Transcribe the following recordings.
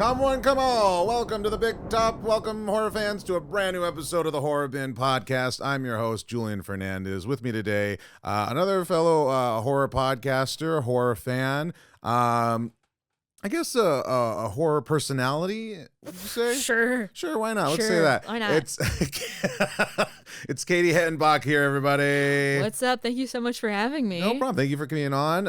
Come one, come all. Welcome to the Big Top. Welcome, horror fans, to a brand new episode of the Horror Bin Podcast. I'm your host, Julian Fernandez. With me today, another fellow horror podcaster, horror fan. I guess a horror personality, would you say? Sure, why not? Let's say that. Why not? It's Katie Hettenbach here, everybody. What's up? Thank you so much for having me. No problem. Thank you for coming on.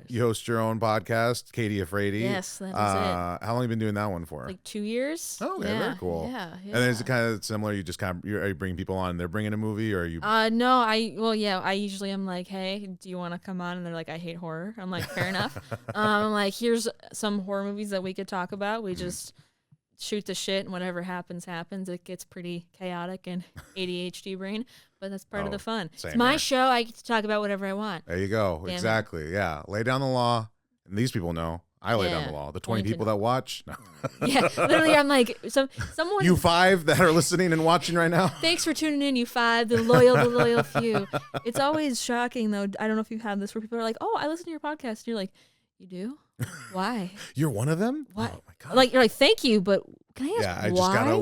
You host your own podcast, Katie Afraidy. Yes, that is it. How long have you been doing that one for? Like 2 years. Oh, okay, very cool. Yeah. And then is it kind of similar? You just are you bringing people on? They're bringing a movie, or are you? No, I usually am like, hey, do you want to come on? And they're like, I hate horror. I'm like, fair enough. I'm like, here's some horror movies that we could talk about. We just shoot the shit, and whatever happens. It gets pretty chaotic and ADHD brain, but that's part of the fun. It's my show. I get to talk about whatever I want. There you go. Damn exactly. It. Yeah. Lay down the law, and these people know. I lay down the law. The 20 people that watch. No. Yeah, literally, I'm like, someone. You 5 that are listening and watching right now. Thanks for tuning in, you 5, the loyal few. It's always shocking, though. I don't know if you've had this, where people are like, "Oh, I listen to your podcast," and you're like, "You do? Why?" You're one of them? What? Oh my God. Like, you're like, "Thank you, but can I ask I why?" just gotta.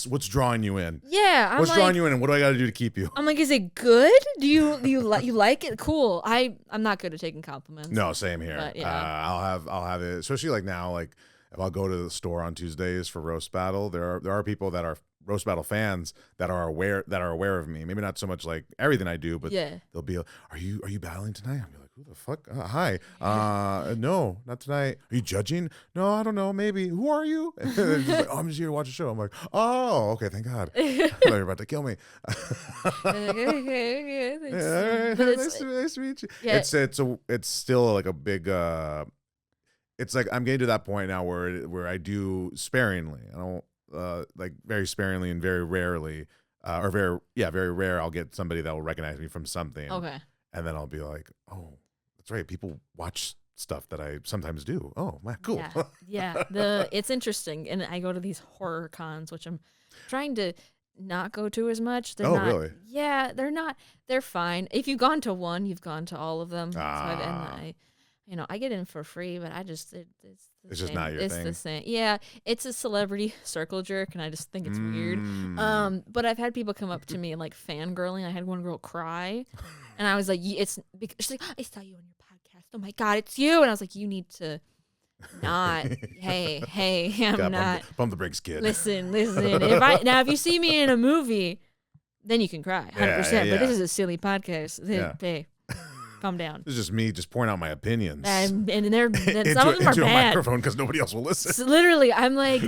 What's drawing you in? Yeah, what's drawing you in, and what do I got to do to keep you? I'm like, is it good? Do you like it? Cool. I'm not good at taking compliments. No, same here. But, yeah. I'll have it, especially like now. Like if I'll go to the store on Tuesdays for roast battle, there are people that are roast battle fans that are aware of me. Maybe not so much like everything I do, but they'll be, are you battling tonight? I'm like, who the fuck? Hi. No, not tonight. Are you judging? No, I don't know. Maybe. Who are you? Like, I'm just here to watch a show. I'm like, oh, okay, thank God. I thought you were about to kill me. Okay. Nice to meet you. Yeah. It's still like a big. It's like I'm getting to that point now where I do sparingly. I don't like very sparingly and very rarely, very rare. I'll get somebody that will recognize me from something. Okay. And then I'll be like, oh, that's right. People watch stuff that I sometimes do. Oh, man, cool. Yeah. It's interesting. And I go to these horror cons, which I'm trying to not go to as much. They're not, really? Yeah, they're not. They're fine. If you've gone to one, you've gone to all of them. I get in for free, but it's just not your thing. It's the same. Yeah, it's a celebrity circle jerk, and I just think it's weird. But I've had people come up to me and like fangirling. I had one girl cry, and I was like, "It's because she's like, I saw you on your podcast. Oh my God, it's you!" And I was like, "You need to not. Hey, I'm not. Pump the brakes, kid. Listen. If you see me in a movie, then you can cry, 100%. Yeah. But this is a silly podcast. Hey. Calm down. It's just me just pouring out my opinions. And some of them are into bad. A microphone because nobody else will listen. So literally, I'm like,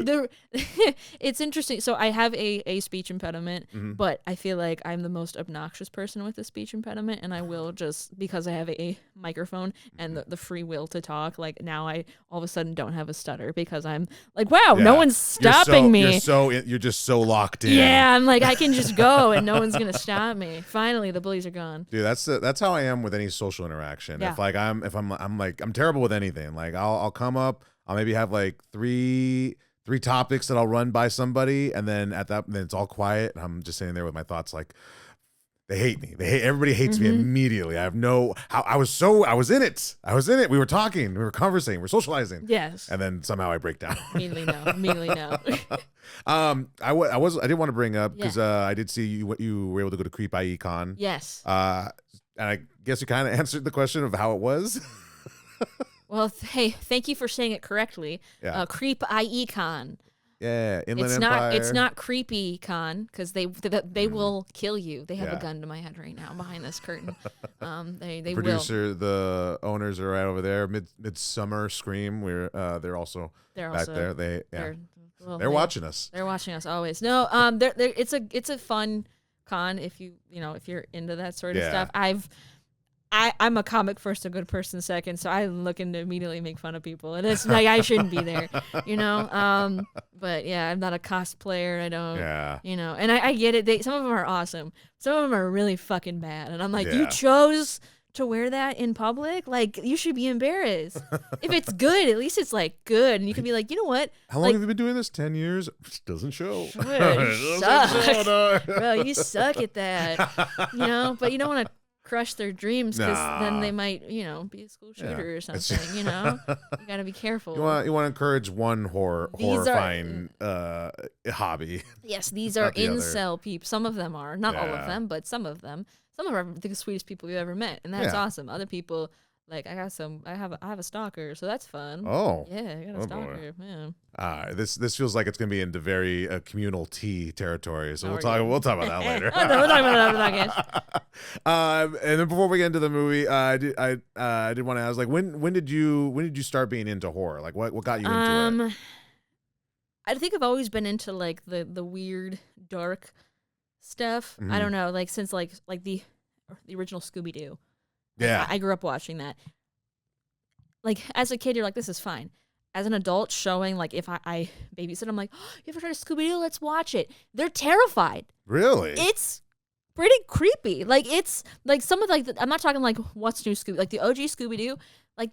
it's interesting. So I have a speech impediment, but I feel like I'm the most obnoxious person with a speech impediment, and I will just, because I have a microphone and the free will to talk, like now I all of a sudden don't have a stutter because I'm like, wow, no one's stopping me. You're just so locked in. Yeah, I'm like, I can just go and no one's going to stop me. Finally, the bullies are gone. Dude, that's how I am with any social interaction. Yeah. I'm terrible with anything. Like I'll come up, I'll maybe have like three topics that I'll run by somebody, and then then it's all quiet, and I'm just sitting there with my thoughts like, they hate me. Everybody hates me immediately. I was in it. We were talking, we were conversing, we were socializing. Yes. And then somehow I break down. Immediately no. I didn't want to bring up because I did see you were able to go to Creep IE Con. Yes. And I guess you kind of answered the question of how it was. Well, hey, thank you for saying it correctly. Yeah. Creep IE Con. Yeah, Inland Empire. It's not Creepy Con, because they will kill you. They have a gun to my head right now behind this curtain. They the producer, the owners are right over there. Midsummer Scream. They're also back there. They're watching us. They're watching us always. No, it's a fun con if you're into that sort of stuff. I'm a comic first, a good person second, so I'm looking to immediately make fun of people, and it's like I shouldn't be there, But yeah, I'm not a cosplayer. I don't, and I get it. Some of them are awesome. Some of them are really fucking bad, and I'm like, you chose to wear that in public? Like, you should be embarrassed. If it's good, at least it's like good, and you can be like, you know what? How long have you been doing this? 10 years? Doesn't show. You suck. Bro, you suck at that. But you don't want to crush their dreams because then they might, be a school shooter or something. You gotta be careful. You want to encourage one horrifying hobby. Yes, these are incel people. Some of them are, not all of them, but some of them. Some of them are the sweetest people you've ever met, and that's awesome. Other people, like I have a stalker, so that's fun. Oh, yeah, I got a stalker. Yeah. This feels like it's gonna be into very communal tea territory. So we'll talk about that later. We'll talk about that. And then before we get into the movie, I did want to ask, like, when did you start being into horror? Like, what got you into it? I think I've always been into like the weird, dark stuff. Mm-hmm. I don't know, like since like the original Scooby-Doo. Yeah. I grew up watching that. Like, as a kid, you're like, this is fine. As an adult, showing, like, if I babysit, I'm like, oh, you ever tried Scooby-Doo? Let's watch it. They're terrified. Really? It's pretty creepy. Like, it's, like, some of, like, I'm not talking, like, what's new Scooby, like, the OG Scooby-Doo, like,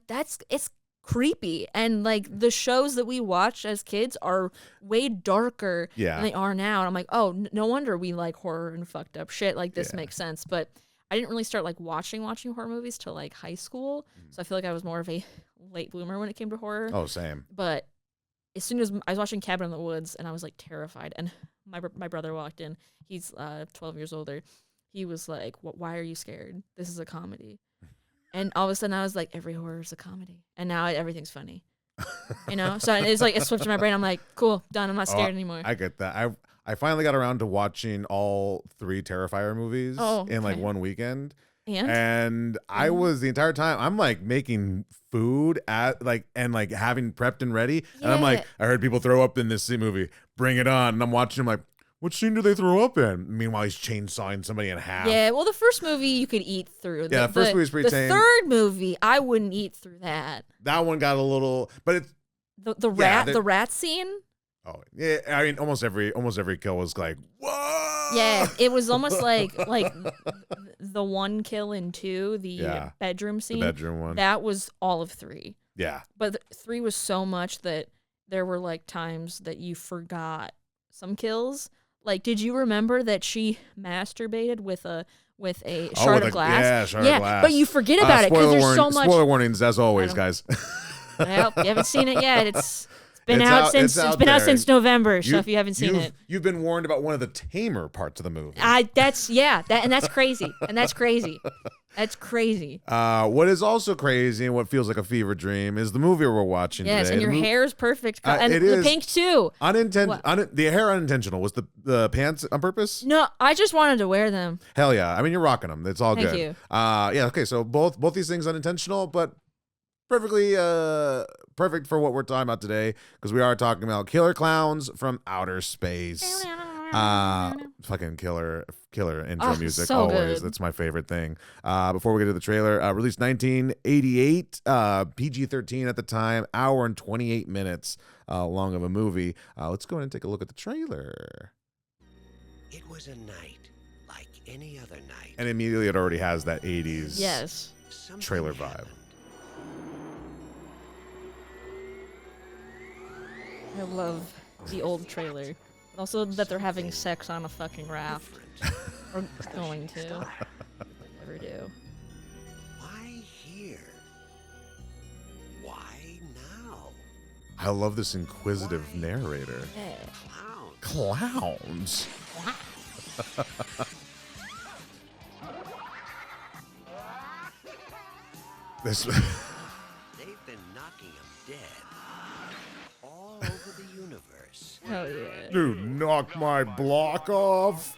it's creepy. And, like, the shows that we watch as kids are way darker than they are now. And I'm like, oh, no wonder we like horror and fucked up shit. Like, this makes sense. But I didn't really start like watching horror movies till like high school. So I feel like I was more of a late bloomer when it came to horror. Oh, same. But as soon as I was watching Cabin in the Woods and I was like terrified, and my brother walked in. He's 12 years older. He was like, why are you scared? This is a comedy. And all of a sudden I was like, every horror is a comedy. And now everything's funny. So it's like it switched in my brain. I'm like, cool, done. I'm not scared anymore. I get that. I finally got around to watching all 3 Terrifier movies in like one weekend. And I was the entire time, I'm like making food and having prepped and ready. And I'm like, I heard people throw up in this movie. Bring it on. And I'm watching them like, what scene do they throw up in? Meanwhile, he's chainsawing somebody in half. Yeah, well, the first movie you could eat through. The first movie was pretty tame. The third movie, I wouldn't eat through that. That one got a little, but it's the rat scene. Oh yeah, I mean almost every kill was like, whoa. Yeah, it was almost like the one kill in 2, the bedroom scene. The bedroom one. That was all of 3. Yeah. But 3 was so much that there were like times that you forgot some kills. Like, did you remember that she masturbated with a shard of glass? Yeah, shard of glass. But you forget about it because there's so much. Spoiler warnings as always, guys. Well, you haven't seen it yet. It's been out since November. So if you haven't seen it, you've been warned about one of the tamer parts of the movie. That's crazy. That's crazy. What is also crazy and what feels like a fever dream is the movie we're watching today. Yes, and your hair is perfect. And it the is pink too. The hair unintentional. Was the pants on purpose? No, I just wanted to wear them. Hell yeah. I mean, you're rocking them. It's all good. Thank you. Yeah, okay, so both these things unintentional, but perfectly perfect for what we're talking about today, because we are talking about Killer Klowns from Outer Space. Fucking killer intro music, so always. good. That's my favorite thing. Before we get to the trailer, released 1988, PG-13 at the time, hour and 28 minutes long of a movie. Let's go ahead and take a look at the trailer. It was a night like any other night. And immediately it already has that 80s trailer vibe. Happened. I love the old trailer. Also that they're having sex on a fucking raft. Or going to. Never do. Why here? Why now? I love this inquisitive narrator. Yeah. Clowns. This. They've been knocking him dead. All over the universe. Hell yeah. Dude, knock my block off.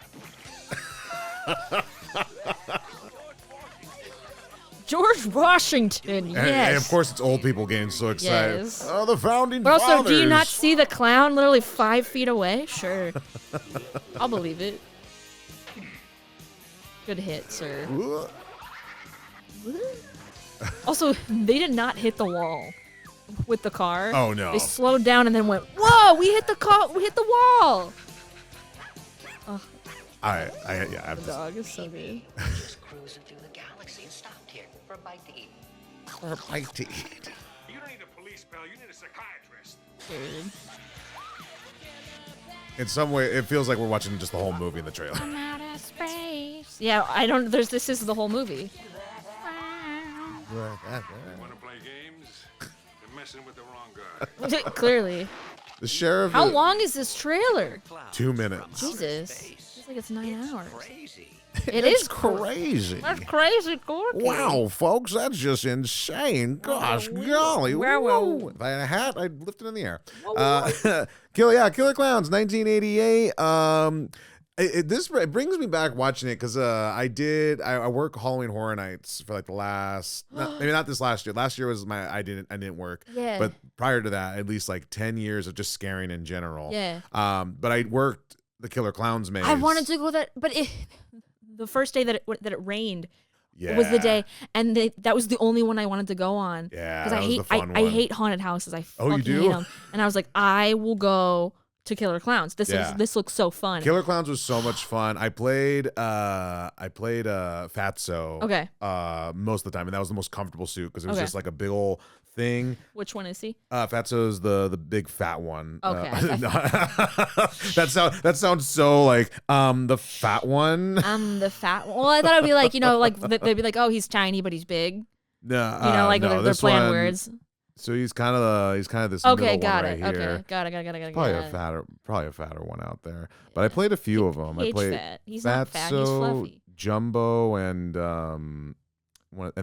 George Washington, yes. And of course, it's old people getting so excited. Yes. Oh, the founding But also, fathers. do you not see the clown literally 5 feet away? Sure. I'll believe it. Good hit, sir. Also, they did not hit the wall with the car. Oh, no. They slowed down and then went, whoa, we hit the wall. Oh, Yeah, the dog is so good. Just cruising through the galaxy and stopped here for a bite to eat. or a bite to eat. You don't need a police pal, you need a psychiatrist. Dude. In some way, it feels like we're watching just the whole movie in the trailer. From outer space. Yeah, I don't. This is the whole movie. You want to play games? You're messing with the wrong guy. Clearly. The sheriff. How long is this trailer? 2 minutes. Jesus. It's like it's 9 hours. Crazy. It It's is crazy. That's crazy, Corky. Wow, folks, that's just insane. Gosh, golly. Wow, Woo. If I had a hat, I'd lift it in the air. Killer Klowns, 1988. It brings me back watching it because I work Halloween Horror Nights for like the last maybe not this last year. Last year was I didn't work. Yeah. But prior to that, at least like 10 years of just scaring in general. Yeah. But I worked the Killer Klowns maze. I wanted to go that, but the first day that it rained Yeah. was the day, and that was the only one I wanted to go on. Yeah, because that was the fun I one. hate haunted houses. I Oh, you fucking do? hate them. And I was like, I will go to Killer Klowns. This looks so fun. Killer Klowns was so much fun. I played Fatso. Okay. Most of the time, and that was the most comfortable suit because it was Okay. just like a big old thing. Which one is he? Fatso's the big fat one. Okay. That sounds so like the fat one. I'm the fat one. Well, I thought it'd be like, like they'd be like, oh, he's tiny but he's big. No, Like no, they're this playing one- words. So he's kind of this Okay, middle got one it. right Okay, here. got it. Probably a fatter one out there. But I played a few of them. I Cage played fat. He's not fat. He's Fatso, fluffy. Jumbo, and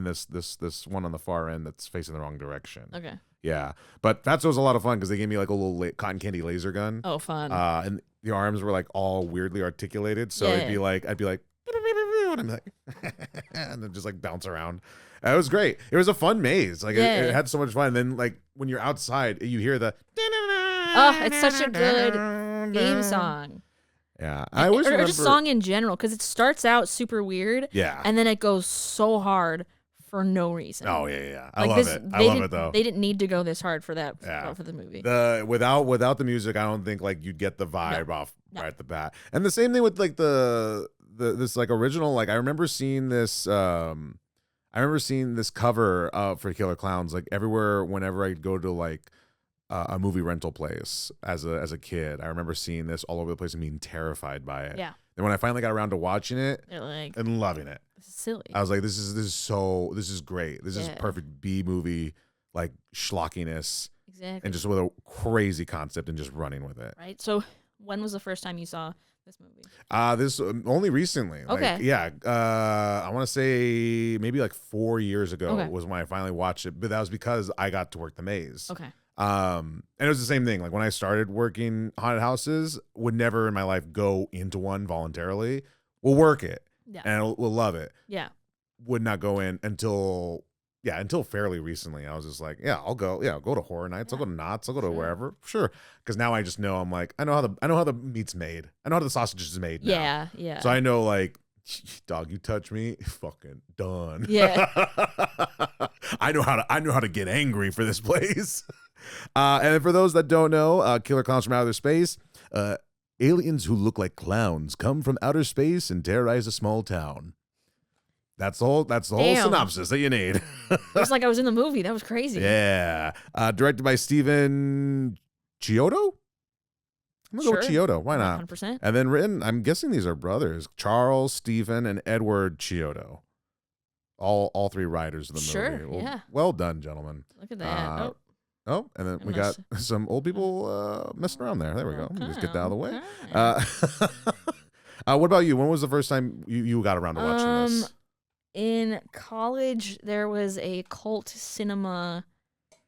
this one on the far end that's facing the wrong direction. Okay. Yeah, but Fatso was a lot of fun because they gave me like a little cotton candy laser gun. Oh, fun. And the arms were like all weirdly articulated, so I'd be like, and I'm like, and then just like bounce around. It was great. It was a fun maze. Like it had so much fun. And then like when you're outside, you hear the. Oh, it's such a good theme song. Yeah, I always remember. Or just song in general, because it starts out super weird. Yeah. And then it goes so hard for no reason. Oh yeah. I Like love it. I love it though. They didn't need to go this hard for that. Yeah. For the movie. Without the music, I don't think like you'd get the vibe off right at the bat. And the same thing with like this like original. Like I remember seeing this. I remember seeing this cover for Killer Klowns like everywhere whenever I'd go to like a movie rental place as a kid. I remember seeing this all over the place and being terrified by it. Yeah. And when I finally got around to watching it They're like, and loving it, this is silly. I was like, this is great. This is perfect B movie like schlockiness Exactly. and just with a crazy concept and just running with it. Right. So when was the first time you saw this movie? This only recently. Okay. Like, yeah. I want to say maybe like 4 years ago was when I finally watched it, but that was because I got to work the maze. Okay. And it was the same thing. Like when I started working haunted houses, would never in my life go into one voluntarily. We'll work it and we'll love it. Yeah. Would not go in until fairly recently. I was just like, yeah, I'll go. Yeah, I'll go to horror nights. I'll go to Knott's. I'll go to wherever. Sure. Because now I just know I'm like, I know how the meat's made. I know how the sausage is made now. Yeah. Yeah. So I know like, dog, you touch me, fucking done. Yeah. I know how to get angry for this place. And for those that don't know, Killer Klowns from Outer Space, aliens who look like clowns come from outer space and terrorize a small town. That's the whole synopsis that you need. It was like I was in the movie. That was crazy. Yeah. Directed by Steven Chiodo? I'm going to go with Chiodo. Why not? 100%. And then written, I'm guessing these are brothers, Charles, Stephen, and Edward Chiodo. All three writers of the movie. Sure, Well, yeah. well done, gentlemen. Look at that. And then we got some old people messing around there. There we go. Let me just get that out of the way. What about you? When was the first time you got around to watching this? In college, there was a cult cinema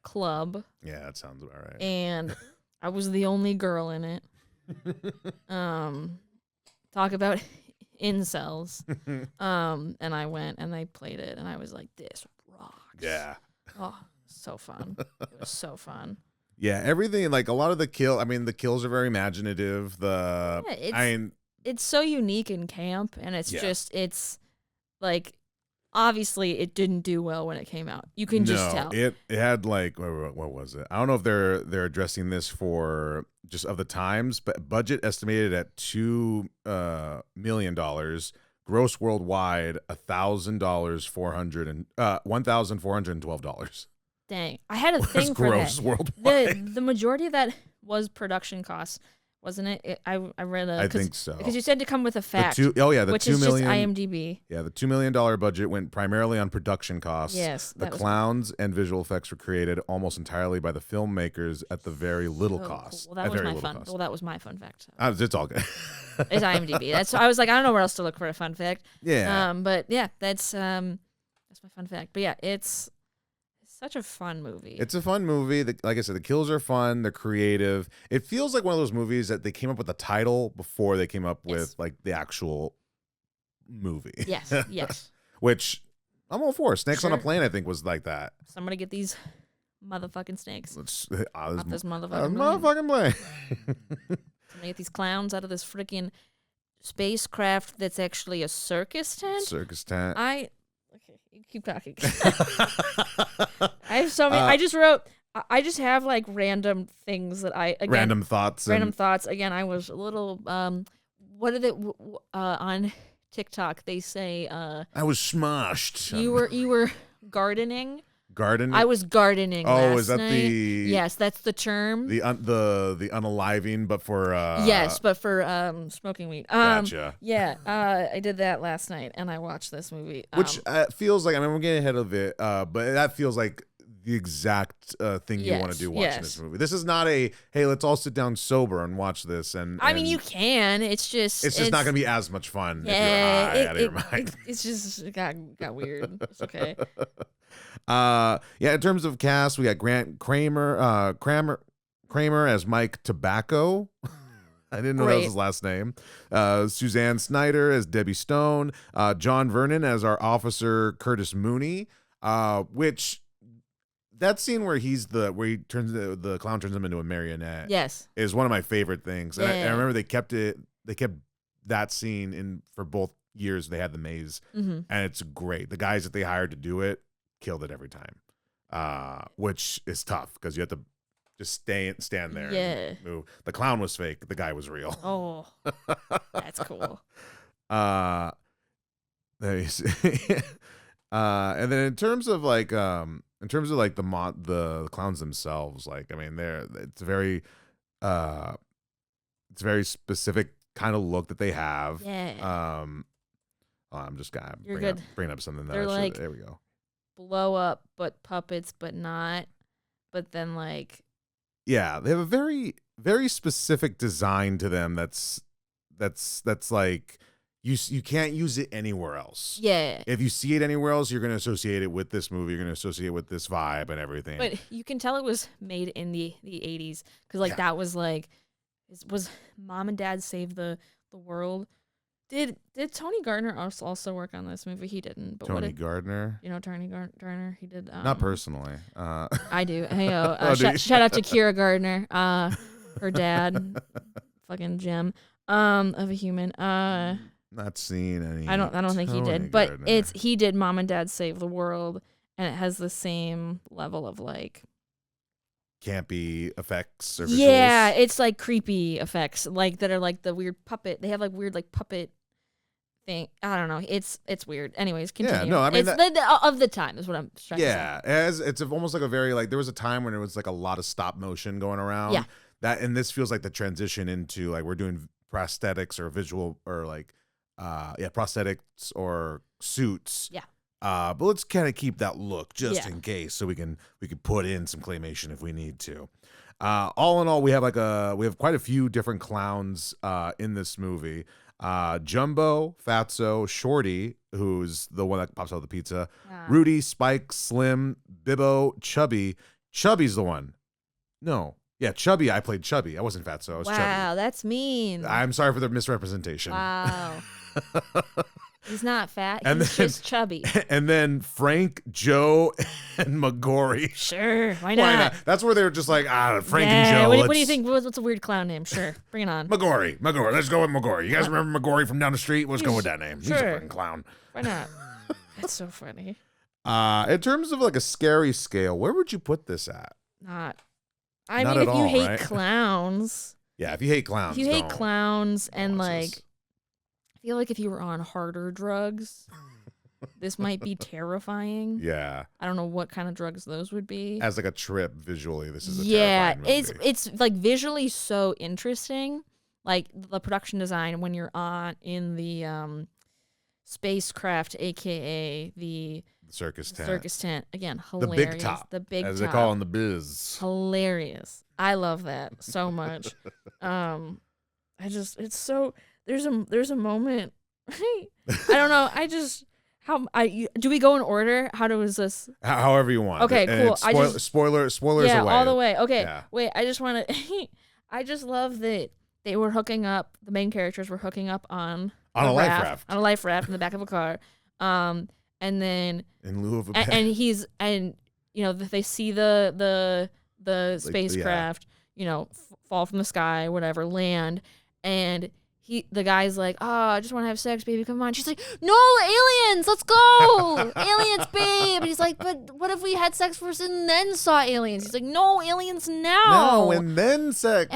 club. Yeah, that sounds about right. And I was the only girl in it. Talk about incels. And I went and I played it, and I was like, this rocks. Yeah. Oh, so fun. It was so fun. Yeah, everything, like a lot of the kills are very imaginative. It's so unique in camp, and it's like, obviously it didn't do well when it came out. You can just tell. It had like, what was it? I don't know if they're addressing this for just of the times, but budget estimated at $2 million, gross worldwide $1,412. Dang, I had a thing for gross that. worldwide. The majority of that was production costs, wasn't it? I read I think so. Because you said to come with a fact. The which $2 is million. just IMDb. Yeah, the $2 million budget went primarily on production costs. Yes, the clowns and visual effects were created almost entirely by the filmmakers at the very little cost. Cool. Well, that was my fun. Well, that was my fun fact. So. It's all good. It's IMDb. I was like, I don't know where else to look for a fun fact. Yeah. But yeah, that's my fun fact. But yeah, it's such a fun movie. It's a fun movie. Like I said, the kills are fun. They're creative. It feels like one of those movies that they came up with the title before they came up with like the actual movie. Yes. Yes. Which I'm all for. Snakes on a Plane, I think, was like that. Somebody get these motherfucking snakes. This motherfucking plane. Somebody get these clowns out of this freaking spacecraft that's actually a circus tent. Circus tent. Okay, you keep talking. I have so many. I just wrote. I just have like random things that random thoughts. Random thoughts. Again, I was a little. What are they on TikTok? They say. I was smashed. You were gardening. Gardening. I was gardening. Oh, is that night. the? Yes, that's the term. The unaliving, but for. Yes, but for smoking weed. Gotcha. Yeah, I did that last night, and I watched this movie. Which feels like, I mean, we're getting ahead of it, but that feels like the exact thing you want to do watching this movie. This is not a, hey, let's all sit down sober and watch this. And I mean, you can. It's just not going to be as much fun if you're high out of your mind. It's just got weird. It's okay. In terms of cast, we got Grant Kramer as Mike Tobacco. I didn't know that was his last name. Suzanne Snyder as Debbie Stone. John Vernon as our officer Curtis Mooney. Which that scene where the clown turns him into a marionette. Yes, is one of my favorite things. And yeah. I remember they kept that scene in for both years. They had the maze, and it's great. The guys that they hired to do it killed it every time, which is tough because you have to just stand there. Yeah. And move. The clown was fake. The guy was real. Oh, that's cool. There you see. And then in terms of the clowns themselves, like, I mean, it's a very specific kind of look that they have. Yeah. I'm just gonna bring up something that They're like, there we go. Blow up, but puppets, but not. But then like. Yeah, they have a very, very specific design to them. That's like. You can't use it anywhere else. Yeah. If you see it anywhere else, you're going to associate it with this movie. You're going to associate it with this vibe and everything. But you can tell it was made in the 80s because that was like, was Mom and Dad Save the World? Did Tony Gardner also work on this movie? He didn't. But Tony Gardner? You know Tony Gardner? He did. Not personally. I do. Hey, shout out to Kira Gardner, her dad, fucking gem of a human. Not seen any. I don't think he did, but he did Mom and Dad Save the World, and it has the same level of like campy effects or visuals. Yeah, it's like creepy effects, like that are like the weird puppet. They have like weird like puppet thing. I don't know. It's weird. Anyways, continue. Yeah, no, I mean it's of the time is what I'm trying to say. It's almost like a very like there was a time when it was like a lot of stop motion going around. Yeah. And this feels like the transition into like we're doing prosthetics or visual or like prosthetics or suits. Yeah. But let's kind of keep that look just in case, so we can put in some claymation if we need to. All in all, we have quite a few different clowns in this movie. Jumbo, Fatso, Shorty, who's the one that pops out of the pizza. Rudy, Spike, Slim, Bibbo, Chubby. Chubby's the one. No. Yeah, Chubby. I played Chubby. I wasn't Fatso. I was Chubby. Wow, that's mean. I'm sorry for the misrepresentation. Wow. He's not fat. He's just chubby. And then Frank, Joe, and McGorry. Sure, why not? That's where they were just like, Frank and Joe. What do you think? What's a weird clown name? Sure, bring it on. McGorry. Let's go with McGorry. You guys remember McGorry from down the street? Let's go with that name. Sure. He's a fucking clown. Why not? That's so funny. In terms of like a scary scale, where would you put this at? Not if you hate clowns. Yeah, if you hate clowns. If you hate clowns and like, I feel like if you were on harder drugs, this might be terrifying. Yeah. I don't know what kind of drugs those would be. As like a trip visually, this is a terrifying movie. It's like visually so interesting. like the production design when you're in the spacecraft, aka the circus tent. Circus tent. Again, The hilarious. big top. The big as top. they call in the biz. Hilarious. I love that so much. It's so there's a moment. I don't know. Do we go in order? How is this? However you want. Okay, and cool. Spoilers yeah, away. all the way. Okay, Yeah. wait. I just want to. I just love that they were hooking up. The main characters were hooking up on a life raft. On a life raft in the back of a car. And then in lieu of a and they see the spacecraft fall from the sky, whatever, land, and the guy's like, oh, I just want to have sex, baby, come on. She's like, no, aliens, let's go. Aliens, babe. And he's like, but what if we had sex first and then saw aliens? He's like, no, aliens now. No, and then sex.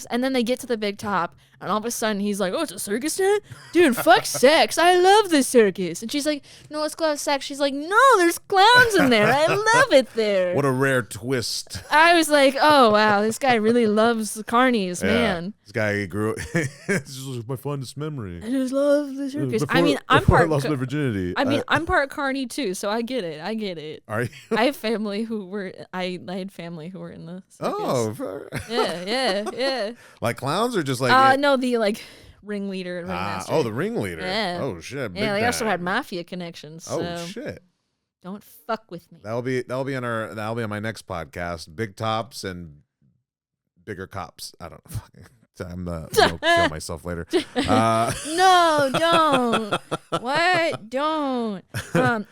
And then they get to the big top, and all of a sudden he's like, oh, it's a circus tent? Dude, fuck sex. I love the circus. And she's like, no, let's go have sex. She's like, no, there's clowns in there. I love it there. What a rare twist. I was like, oh, wow, this guy really loves the carnies, man. This guy grew this is my fondest memory. I just love the circus. Before I lost my virginity. I'm part carny too, so I get it. Are you? I have family who were I had family who were in the circus. Oh, yeah. Like clowns or just like no, the like ringleader and ringmaster. Oh, the ringleader. Yeah. Oh shit. Yeah, they also had mafia connections. So oh shit. Don't fuck with me. That'll be on my next podcast. Big tops and bigger cops. I don't know. I'm gonna kill myself later. No, don't. What? Don't.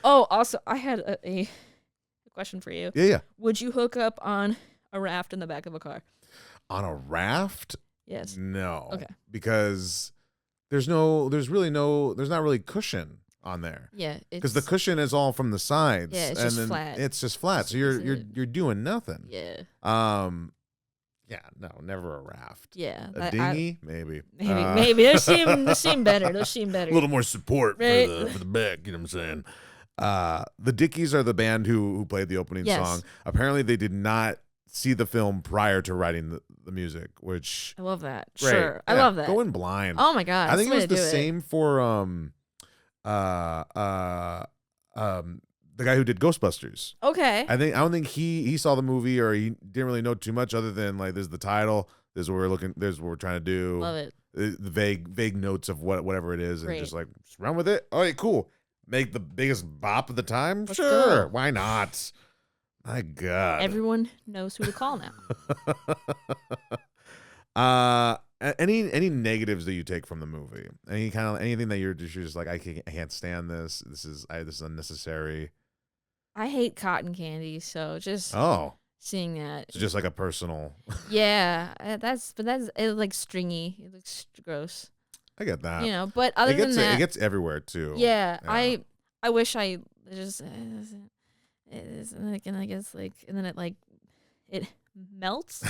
Also, I had a question for you. Yeah. Would you hook up on a raft in the back of a car? On a raft? Yes. No. Okay. Because there's not really cushion on there. Yeah. Because the cushion is all from the sides. Yeah, it's and just then flat. It's just flat. So you're doing nothing. Yeah. Yeah, no, never a raft. Yeah. A dinghy? Maybe. Maybe. Those seem better. A little more support right? for the back, you know what I'm saying? The Dickies are the band who played the opening song. Apparently they did not see the film prior to writing the music, which I love that. Great. Sure. Yeah, I love that. Going blind. Oh my god. I think it was the it. same for the guy who did Ghostbusters. Okay. I don't think he saw the movie, or he didn't really know too much other than like, this is the title, this is what we're looking, this is what we're trying to do. Love it. The vague notes of whatever it is, and Great. just run with it. All right, cool. Make the biggest bop of the time. Let's sure, go. why not? My God. Everyone knows who to call now. Any negatives that you take from the movie? Anything that you're just like, I can't stand this. This is unnecessary. I hate cotton candy, so just seeing that. It's just like a personal. Yeah, that's it's like stringy. It looks gross. I get that. But other than that, it gets everywhere too. Yeah, I wish I just. And I guess and then it melts.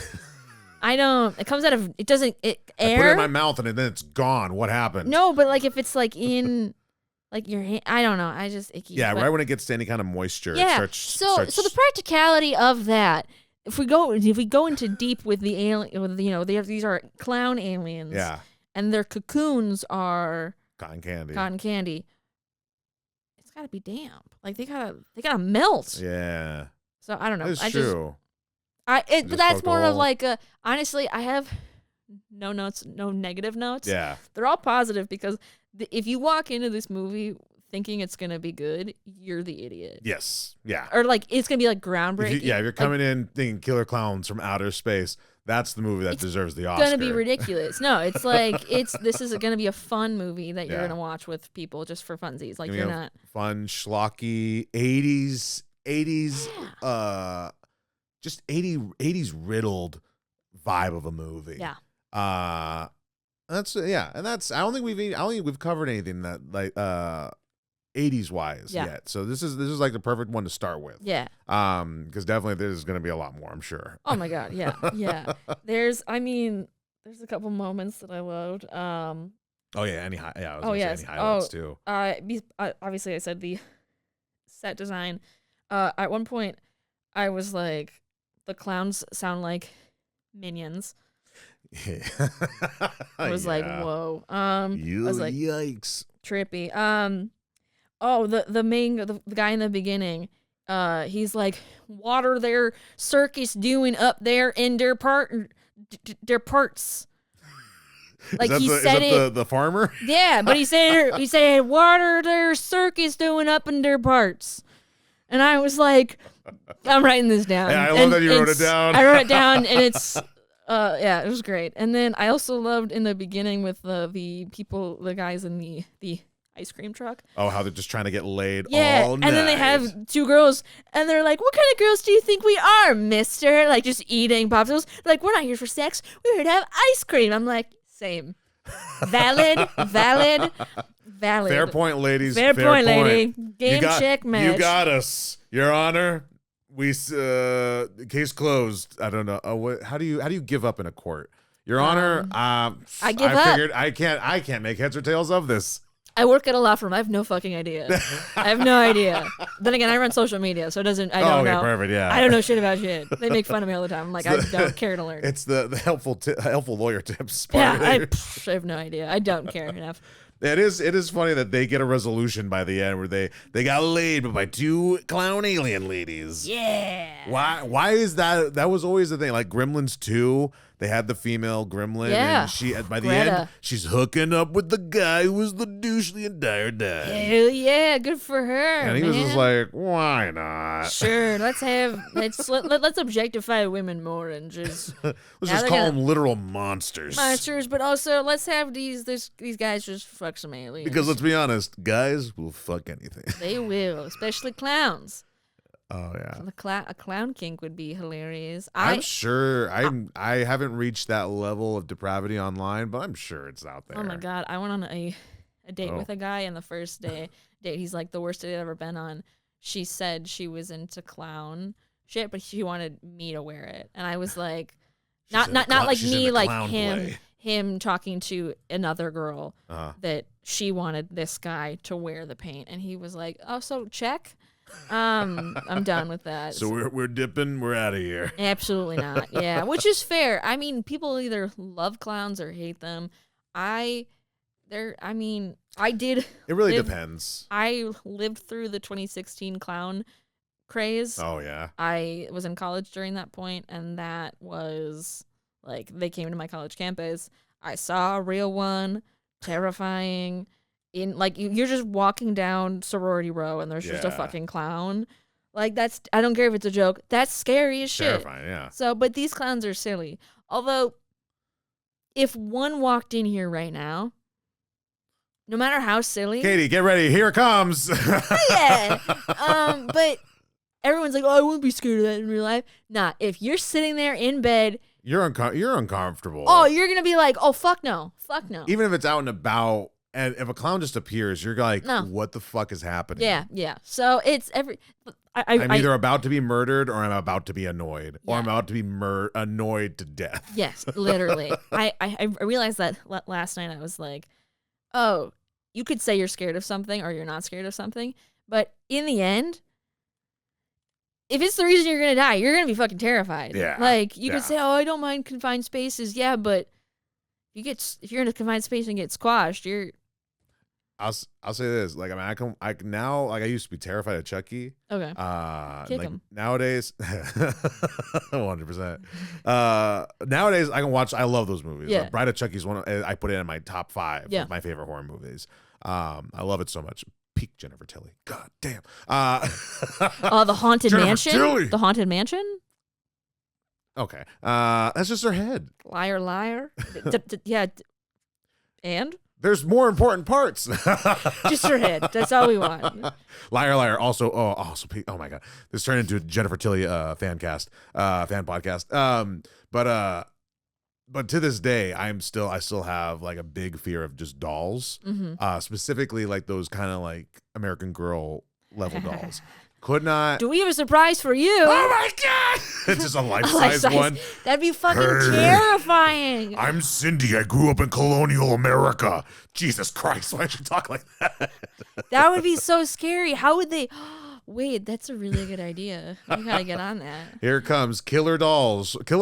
I don't. It comes out of. It doesn't. Air. I put it in my mouth and then it's gone. What happened? No, but if it's in. Your hand, I don't know. I just icky. Yeah, right when it gets to any kind of moisture. Yeah. It so the practicality of that. If we go into deep with the alien, these are clown aliens. Yeah. And their cocoons are cotton candy. Cotton candy. It's gotta be damp. They gotta melt. Yeah. So I don't know. It's true. But that's more of honestly, I have no notes, no negative notes. Yeah. They're all positive because if you walk into this movie thinking it's gonna be good, you're the idiot. Yes. Yeah. Or it's gonna be groundbreaking. If you're coming in thinking Killer Clowns from Outer Space, that's the movie that deserves the Oscar. It's gonna be ridiculous. No, it's this is gonna be a fun movie that you're gonna watch with people just for funsies. You're not fun, schlocky 80s, just 80s riddled vibe of a movie. Yeah. That's and that's I don't think we've covered anything that 80s wise yet. So this is the perfect one to start with. Yeah. Because definitely there's going to be a lot more, I'm sure. Oh my God, yeah, yeah. There's a couple moments that I loved. Oh yeah, any highlights too. Obviously I said the set design. At one point, I was like, the clowns sound like minions. I was like, whoa. I was like, yikes. Trippy. Oh, the guy in the beginning. He's like, what are their circus doing up there in their parts? Like he said it. The farmer. Yeah, but he said, what are their circus doing up in their parts? And I was like, I'm writing this down. Yeah, I love that you wrote it down. I wrote it down, and it's, yeah, it was great. And then I also loved in the beginning with the guys in the ice cream truck. Oh, how they're just trying to get laid all night. And then they have two girls, and they're like, what kind of girls do you think we are, mister? Like, just eating popsicles. They're like, we're not here for sex. We're here to have ice cream. I'm like, same. Valid. Fair point, ladies. Fair point, lady. Game check match. You got us, Your Honor. We case closed. I don't know. How do you give up in a court, Your Honor? I give up. Figured I can't make heads or tails of this. I work at a law firm. I have no fucking idea. I have no idea. Then again, I run social media, so it doesn't. I don't know. Perfect. Yeah. I don't know shit about shit. They make fun of me all the time. I'm like, I don't care to learn. It's the helpful lawyer tips. Yeah, I have no idea. I don't care enough. It is funny that they get a resolution by the end where they got laid by two clown alien ladies. Yeah. Why is that? That was always the thing. Like Gremlins 2, they had the female gremlin, and she by the end she's hooking up with the guy who was the douche the entire time. Hell yeah, good for her. And he was just like, why not? Sure, let's objectify women more and just let's just call them literal monsters. But also let's have these guys just fuck some aliens. Because let's be honest, guys will fuck anything. They will, especially clowns. Oh yeah, a clown kink would be hilarious. I'm sure. I haven't reached that level of depravity online, but I'm sure it's out there. Oh my god, I went on a date with a guy, and the first date, he's like, the worst date I've ever been on. She said she was into clown shit, but she wanted me to wear it, and I was like, not like me, like him talking to another girl that she wanted this guy to wear the paint, and he was like, oh, so check. I'm done with that. So we're dipping. We're out of here. Absolutely not. Yeah, which is fair. I mean, people either love clowns or hate them. I did. It really depends. I lived through the 2016 clown craze. Oh yeah. I was in college during that point, and that was like they came to my college campus. I saw a real one, terrifying. In like you're just walking down sorority row and there's just a fucking clown. Like I don't care if it's a joke. That's scary as shit. Terrifying, yeah. So, but these clowns are silly. Although, if one walked in here right now, no matter how silly, Katie, get ready. Here it comes. Yeah. But everyone's like, oh, I wouldn't be scared of that in real life. Nah, if you're sitting there in bed, you're uncomfortable. Oh, you're gonna be like, oh, fuck no. Even if it's out and about. And if a clown just appears, you're like, what the fuck is happening? Yeah. So it's I'm either about to be murdered or I'm about to be annoyed. Or I'm about to be annoyed to death. Yes, literally. I realized that last night. I was like, oh, you could say you're scared of something or you're not scared of something. But in the end, if it's the reason you're going to die, you're going to be fucking terrified. Yeah. Like, you could say, oh, I don't mind confined spaces. Yeah, but if you're in a confined space and get squashed, I'll say this, like I can now, like I used to be terrified of Chucky. Okay. Kick like him. Nowadays, 100%. Nowadays I can watch. I love those movies. Yeah. Bride of Chucky's I put it in my top 5 of my favorite horror movies. I love it so much. Peak Jennifer Tilly. God damn. The Haunted Mansion. Tilly. The Haunted Mansion. Okay. That's just her head. Liar. Yeah. And. There's more important parts. Just her head. That's all we want. Liar. Also, oh my God. This turned into a Jennifer Tilly fan podcast. But to this day, I still have like a big fear of just dolls. Mm-hmm. Specifically like those kind of like American Girl level dolls. Could not. Do we have a surprise for you? Oh my God! It's just a life-size one. That'd be fucking terrifying. I'm Cindy. I grew up in colonial America. Jesus Christ, why should you talk like that? That would be so scary. How would they? wait, that's a really good idea. We gotta get on that. Here comes Killer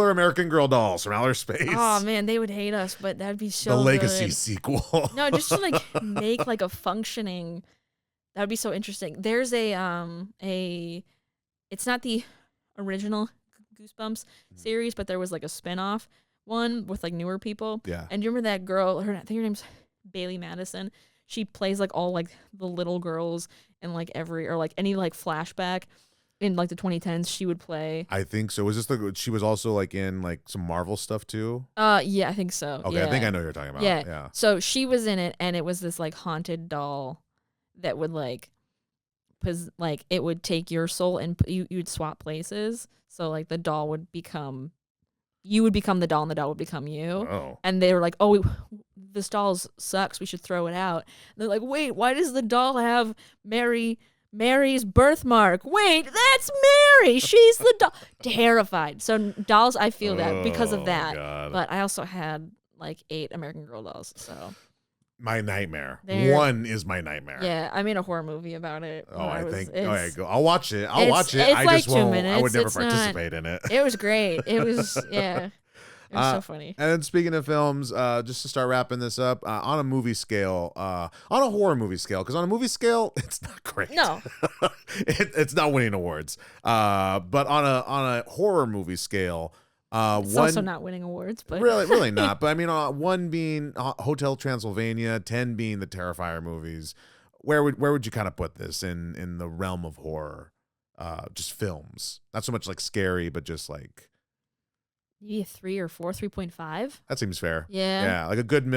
American Girl dolls from outer space. Oh man, they would hate us, but that'd be so the Legacy good. sequel. No, just to like make like a functioning. That would be so interesting. There's a it's not the original Goosebumps series, but there was like a spinoff one with like newer people. Yeah. And you remember that girl? I think her name's Bailey Madison. She plays like all like the little girls in like any like flashback in like the 2010s. She would play. I think so. Was this she was also like in like some Marvel stuff too? Yeah, I think so. Okay, yeah. I think I know what you're talking about. Yeah. So she was in it, and it was this like haunted doll that would like it would take your soul and you'd swap places. So like the doll would become, you would become the doll and the doll would become you. Oh. And they were like, oh, this doll sucks. We should throw it out. And they're like, wait, why does the doll have Mary's birthmark? Wait, that's Mary. She's the doll. Terrified. So dolls, I feel that because of that. God. But I also had like 8 American Girl dolls. So. My nightmare. There. One is my nightmare. Yeah, I made a horror movie about it. Oh, I think. Oh, yeah, go. I'll watch it. I'll watch it. It's I like just 2 won't. minutes. I would never It's participate in it. It was great. It was It was so funny. And then speaking of films, just to start wrapping this up, on a movie scale, on a horror movie scale, because on a movie scale, it's not great. No, it's not winning awards. But on a horror movie scale. it's also not winning awards, but really not. But I mean, 1 being Hotel Transylvania, 10 being the Terrifier movies. Where would you kind of put this in the realm of horror? Just films, not so much like scary, but just like maybe a 3 or 4, 3.5. that seems fair. Yeah, like a good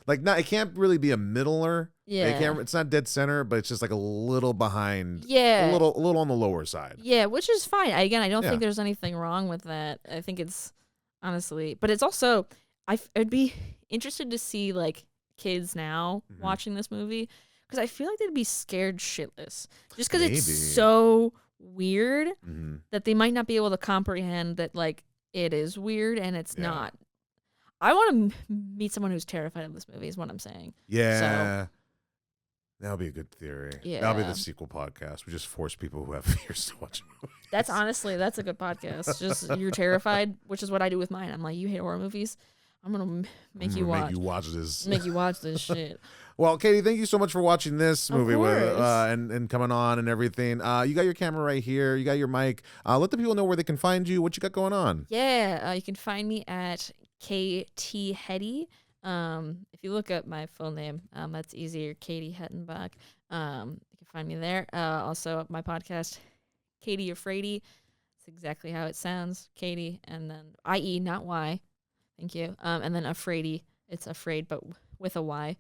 like not. It can't really be a middler. Yeah, it's not dead center, but it's just like a little behind. Yeah, a little on the lower side. Yeah, which is fine. I don't think there's anything wrong with that. I think it's honestly, but it's also I'd be interested to see like kids now watching this movie because I feel like they'd be scared shitless just because it's so weird that they might not be able to comprehend that like it is weird and it's not. I want to meet someone who's terrified of this movie is what I'm saying. Yeah. So, that'll be a good theory. Yeah. That'll be the sequel podcast. We just force people who have fears to watch movies. That's a good podcast. Just you're terrified, which is what I do with mine. I'm like, you hate horror movies? I'm going to make you watch this. Make you watch this shit. Well, Katie, thank you so much for watching this movie and coming on and everything. You got your camera right here. You got your mic. Let the people know where they can find you. What you got going on? Yeah, you can find me at Katie Hetty. If you look up my full name, that's easier. Katie Hettenbach. You can find me there. Also, my podcast, Katie Afraidy. It's exactly how it sounds, Katie, and then I-E, not Y. Thank you. And then Afraidy. It's afraid, but with a Y.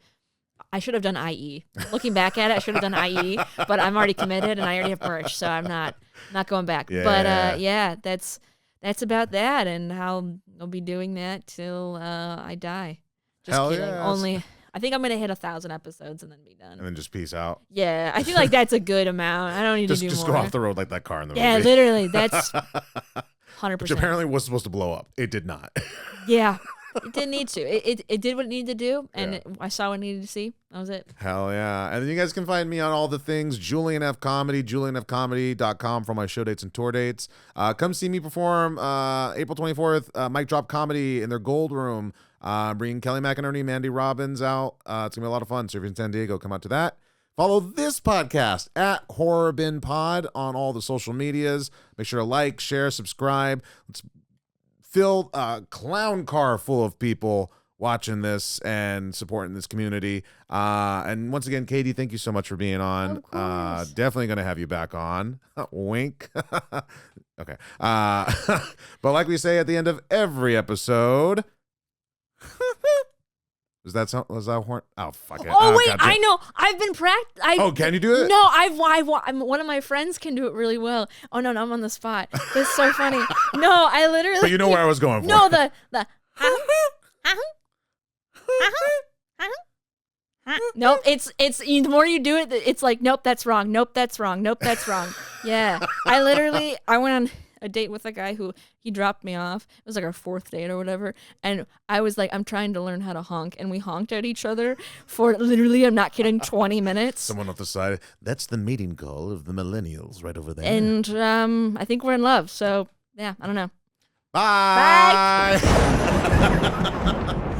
I should have done IE. Looking back at it, I should have done IE, but I'm already committed and I already have merch, so I'm not going back. Yeah. But that's about that, and I'll be doing that till I die. Just Hell kidding. Yes. Only I think I'm gonna hit 1,000 episodes and then be done. And then just peace out. Yeah, I feel like that's a good amount. I don't need to do more. Just go off the road like that car in the movie. Yeah, literally. That's 100%. Which apparently was supposed to blow up. It did not. Yeah. It didn't need to. It did what it needed to do, and I saw what it needed to see. That was it. Hell yeah. And then you guys can find me on all the things, Julian F. Comedy, julianfcomedy.com for my show dates and tour dates. Come see me perform April 24th, Mic Drop Comedy in their Gold Room. Bringing Kelly McInerney, Mandy Robbins out. It's going to be a lot of fun. So if you're in San Diego, come out to that. Follow this podcast at Horror Bin Pod on all the social medias. Make sure to like, share, subscribe. Let's fill a clown car full of people watching this and supporting this community. And once again, Katie, thank you so much for being on. Definitely going to have you back on. Wink. Okay. But like we say at the end of every episode... Was that horn? Oh, fuck it. Oh, wait, gotcha. I know. I've been practicing. Oh, can you do it? No, one of my friends can do it really well. Oh, no, I'm on the spot. It's so funny. No, I literally. But you know where I was going for. No, the nope, it's the more you do it, it's like, nope, that's wrong. Nope, that's wrong. Nope, that's wrong. Yeah. I went a date with a guy who he dropped me off. It was like our 4th date or whatever. And I was like, I'm trying to learn how to honk. And we honked at each other for literally, I'm not kidding, 20 minutes. Someone off the side. That's the meeting call of the millennials right over there. And I think we're in love. So, yeah, I don't know. Bye. Bye.